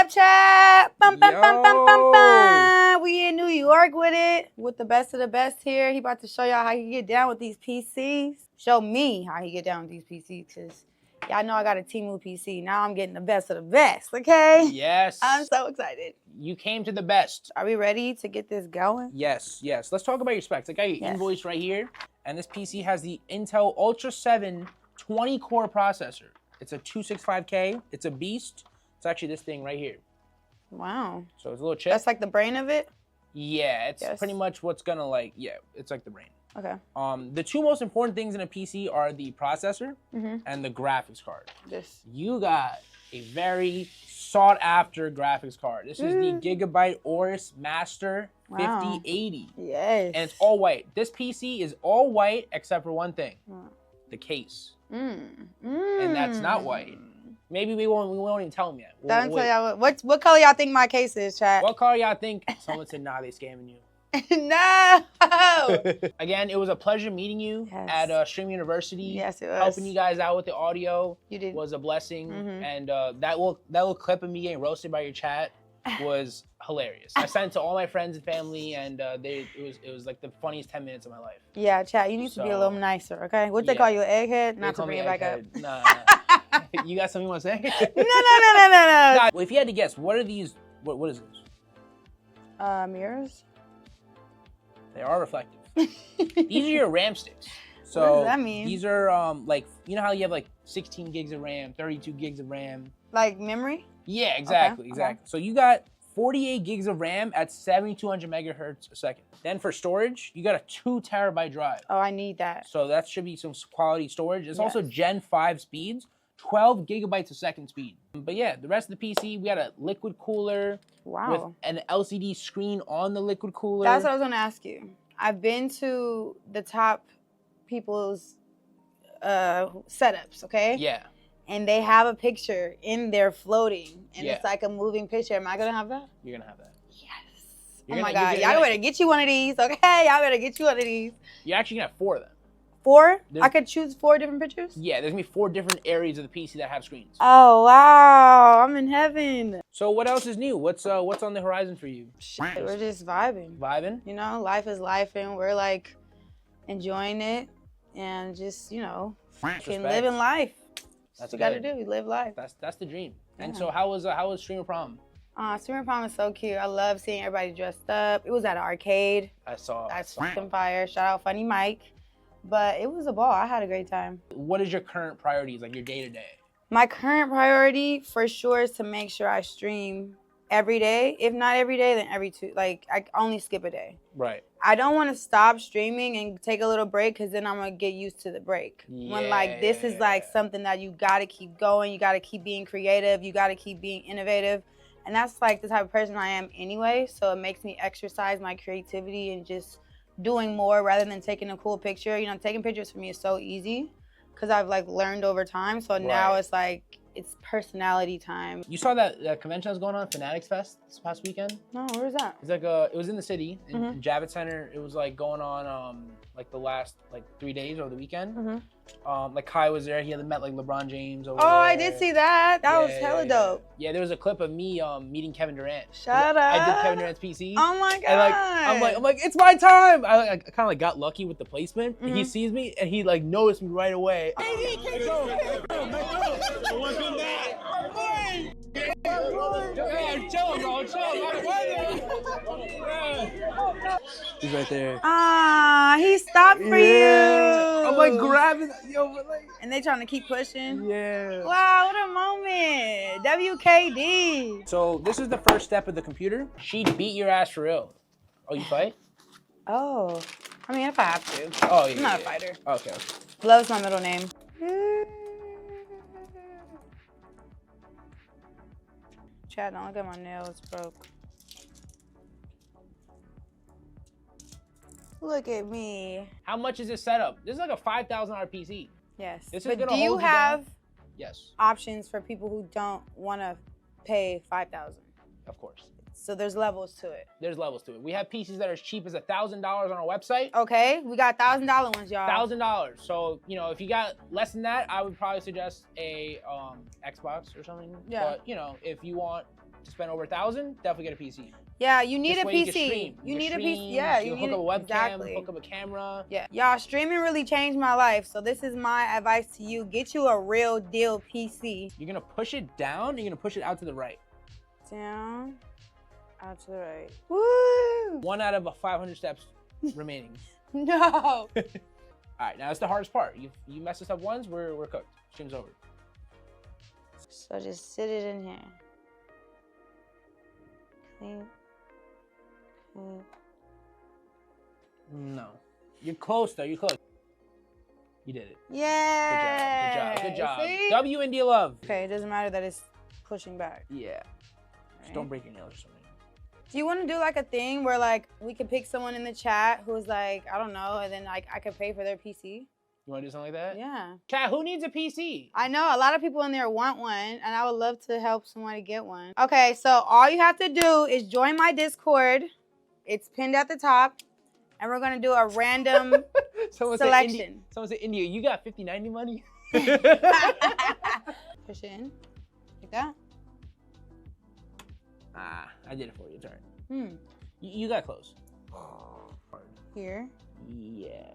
up, chat? Bum, bum, bum, bum, bum, bum. We in New York with it, with the best of the best here. He about to show y'all how he get down with these PCs. Show me how he get down with these PCs, because y'all know I got a Temu PC. Now I'm getting the best of the best, okay? Yes. I'm so excited. You came to the best. Are we ready to get this going? Yes, yes. Let's talk about your specs. I got your invoice right here, and this PC has the Intel Ultra 7 20-core processor. It's a 265K. It's a beast. It's actually this thing right here. Wow. So it's a little chip. That's like the brain of it? Yeah, it's pretty much what's gonna it's like the brain. Okay. The two most important things in a PC are the processor and the graphics card. You got a very sought after graphics card. This is the Gigabyte Aorus Master 5080. Yes. And it's all white. This PC is all white except for one thing. The case. And that's not white. Maybe we won't even tell them yet. Don't tell y'all what color y'all think my case is, chat. What color y'all think? Someone said, nah, they scamming you. No. Again, it was a pleasure meeting you at Stream University. Yes, it was. Helping you guys out with the audio. You did. Was a blessing. And that little clip of me getting roasted by your chat was hilarious. I sent it to all my friends and family, and it was like the funniest 10 minutes of my life. Yeah, chat, you need to be a little nicer, okay? What they call you, an egghead? Not to bring it back up. Nah. You got something you want to say? No. Well, if you had to guess, what are these? What is this? Mirrors. They are reflective. These are your RAM sticks. So what does that mean? These are like, you know how you have like 16 gigs of RAM, 32 gigs of RAM. Like memory? Yeah, exactly, exactly. So you got 48 gigs of RAM at 7,200 megahertz a second. Then for storage, you got a 2 terabyte drive. Oh, I need that. So that should be some quality storage. It's also Gen 5 speeds, 12 gigabytes a second speed. But yeah, the rest of the PC, we got a liquid cooler with an LCD screen on the liquid cooler. That's what I was gonna ask you. I've been to the top people's setups, okay? Yeah. And they have a picture in there floating, and it's like a moving picture. Am I gonna have that? You're gonna have that. Yes. Oh my God, y'all better get you one of these, okay? Y'all better get you one of these. You're actually gonna have 4 of them. 4? I could choose 4 different pictures? Yeah, there's gonna be 4 different areas of the PC that have screens. Oh wow, I'm in heaven. So what else is new? What's on the horizon for you? Shit, we're just vibing. Vibing? You know, life is life, and we're like enjoying it, and just living life. That's what you gotta do. You live life. That's the dream. Yeah. And so how was Streamer Prom? Streamer Prom is so cute. I love seeing everybody dressed up. It was at an arcade. I saw. That's fucking fire. Shout out Funny Mike. But it was a ball. I had a great time. What is your current priorities, like your day-to-day? My current priority for sure is to make sure I stream every day. If not every day, then every 2. Like, I only skip a day. Right. I don't want to stop streaming and take a little break, because then I'm going to get used to the break. When, like, this is, like, something that you got to keep going. You got to keep being creative. You got to keep being innovative. And that's, like, the type of person I am anyway. So it makes me exercise my creativity and just doing more rather than taking a cool picture. You know, taking pictures for me is so easy because I've, like, learned over time. So now it's, like, it's personality time. You saw that convention that was going on, Fanatics Fest, this past weekend? No, where's that? It's like it was in the city, in Javits Center. It was like going on like the last 3 days over the weekend. Like Kai was there. He had met like LeBron James over there. I did see that. That was hella dope. Yeah, there was a clip of me meeting Kevin Durant. Shut up. I did Kevin Durant's PC. Oh my God. And I'm like, it's my time. I kind of like got lucky with the placement. He sees me and he like noticed me right away. He's right there. He stopped for you. I'm like grabbing, and they trying to keep pushing. Yeah. Wow, what a moment. WKD. So this is the first step of the computer. She beat your ass for real. Oh, you fight? Oh, I mean, if I have to. Oh, yeah. I'm not a fighter. Okay. Love's my middle name. Chad, don't look at my nails, broke. Look at me. How much is this setup? This is like a $5,000 PC. Yes. But do you have yes options for people who don't want to pay $5,000? Of course. So there's levels to it. There's levels to it. We have PCs that are as cheap as $1,000 on our website. Okay, we got $1,000 ones, y'all. $1,000. So, you know, if you got less than that, I would probably suggest a Xbox or something. Yeah. But, you know, if you want to spend over $1,000, definitely get a PC. Yeah, you need a PC. You need a PC. Yeah, you hook up a webcam, hook up a camera. Yeah, y'all, streaming really changed my life. So this is my advice to you: get you a real deal PC. You're gonna push it down. You're gonna push it out to the right. Down, out to the right. Woo! 1 out of 500 steps remaining. No. All right, now that's the hardest part. You mess this up once, we're cooked. Stream's over. So just sit it in here. Clean. No. You're close though, you're close. You did it. Yeah. Good job. See? W India love. Okay, it doesn't matter that it's pushing back. Yeah. Just don't break your nails or something. Do you want to do like a thing where like we could pick someone in the chat who's like, I don't know, and then like I could pay for their PC? You want to do something like that? Yeah. Chat, who needs a PC? I know a lot of people in there want one, and I would love to help somebody get one. Okay, so all you have to do is join my Discord. It's pinned at the top, and we're gonna do a random selection. Someone said, India, you got 50/90 money? Push it in, like that. Ah, I did it for you. Turn. You got close. Here. Yeah.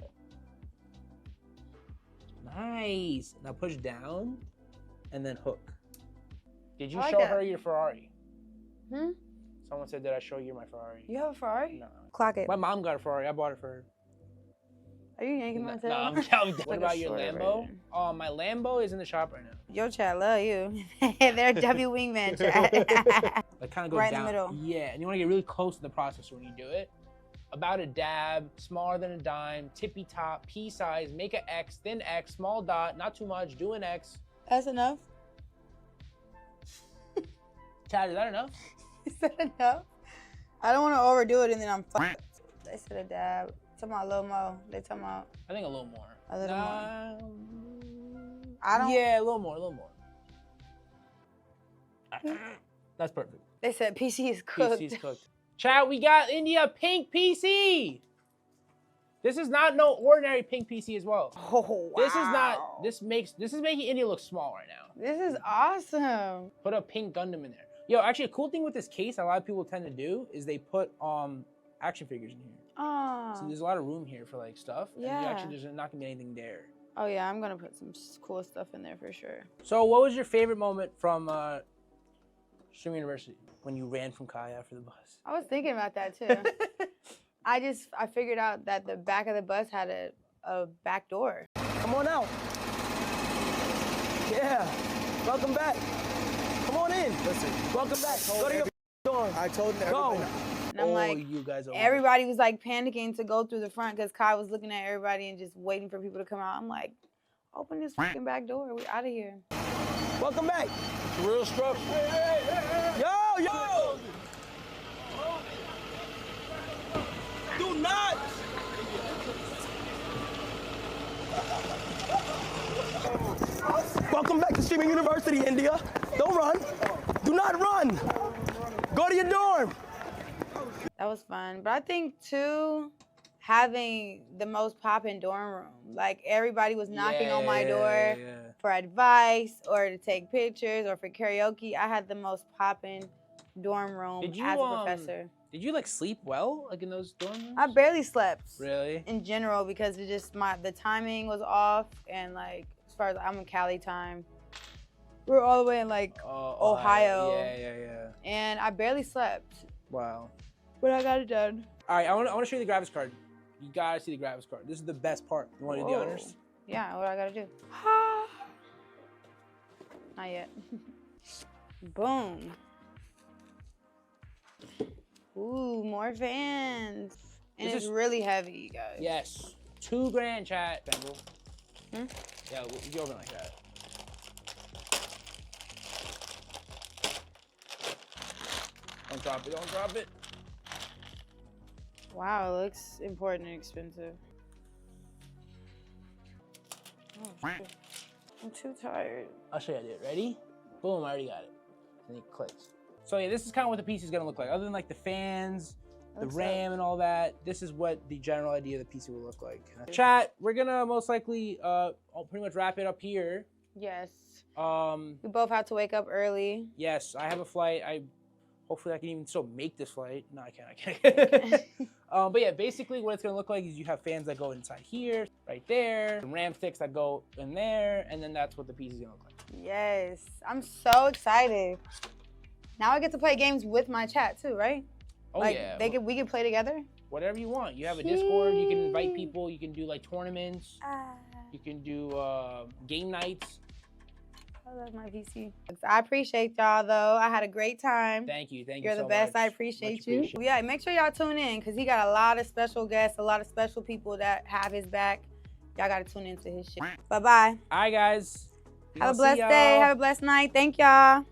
Nice. Now push down, and then hook. Did you show her your Ferrari? Someone said, did I show you my Ferrari? You have a Ferrari? No. Clock it. My mom got a Ferrari. I bought it for her. Are you yanking my tail? No, I'm telling you. What about your Lambo? Oh, my Lambo is in the shop right now. Your chat love you. They're W Wingman chat. Like kind of go right down. In the middle. Yeah, and you want to get really close to the processor when you do it. About a dab, smaller than a dime, tippy top, P size, make an X, thin X, small dot, not too much, do an X. That's enough. Chad, is that enough? Is that enough? I don't want to overdo it and then I'm fucked. They said a dab. Talking about a little more. They talking about. I think a little more. A little more. I don't. Yeah, a little more, a little more. That's perfect. They said PC is cooked. PC's cooked. Chat, we got India pink PC. This is not no ordinary pink PC as well. Oh, wow. This is not. This is making India look small right now. This is awesome. Put a pink Gundam in there. Yo, actually, a cool thing with this case, a lot of people tend to do is they put action figures in here. Oh. So there's a lot of room here for like stuff. Yeah. And actually, there's not gonna be anything there. Oh yeah, I'm gonna put some cool stuff in there for sure. So, what was your favorite moment from Stream University when you ran from Kai after the bus? I was thinking about that too. I figured out that the back of the bus had a back door. Come on out. Yeah. Welcome back. Come on in. Listen. Welcome back. Go to your dorm. I told them Go. And I'm like, you guys everybody was like panicking to go through the front because Kai was looking at everybody and just waiting for people to come out. I'm like, open this fucking back door. We're out of here. Welcome back. real structure. Yo, yo. Do not. Welcome back to Streaming University, India. Don't run. Do not run. Go to your dorm. That was fun. But I think, too, having the most poppin' dorm room. Like, everybody was knocking on my door for advice or to take pictures or for karaoke. I had the most poppin' dorm room as a professor. Did you, like, sleep well, like, in those dorm rooms? I barely slept. Really? In general, because it just, the timing was off. And, like, as far as I'm in Cali time, we're all the way in, like, Ohio. Yeah. And I barely slept. Wow. But I got it done. All right, I want to show you the graphics card. You gotta see the graphics card. This is the best part. You want to do the honors? Yeah, what I gotta do? Not yet. Boom. Ooh, more fans. And it's really heavy, you guys. Yes. $2,000, chat. Bendel. Hmm? Yeah, you open like that. Don't drop it, don't drop it. Wow, it looks important and expensive. Oh, shit. I'm too tired. I'll show you how to do it. Ready? Boom, I already got it. And it clicks. So yeah, this is kind of what the PC is gonna look like. Other than like the fans, the RAM and all that, this is what the general idea of the PC will look like. Chat, we're gonna most likely I'll pretty much wrap it up here. Yes. We both have to wake up early. Yes, I have a flight. Hopefully I can even still make this flight. No, I can't. But yeah, basically what it's gonna look like is you have fans that go inside here, right there, and RAM sticks that go in there, and then that's what the PC is gonna look like. Yes, I'm so excited. Now I get to play games with my chat too, right? Oh like, yeah. We can play together? Whatever you want. You have a Discord, you can invite people, you can do like tournaments, you can do game nights. I love my PC. I appreciate y'all though. I had a great time. Thank you. You're the best. I appreciate you. Yeah, make sure y'all tune in because he got a lot of special guests, a lot of special people that have his back. Y'all got to tune into his shit. Bye-bye. All right, guys. Have a blessed day. Have a blessed night. Thank y'all.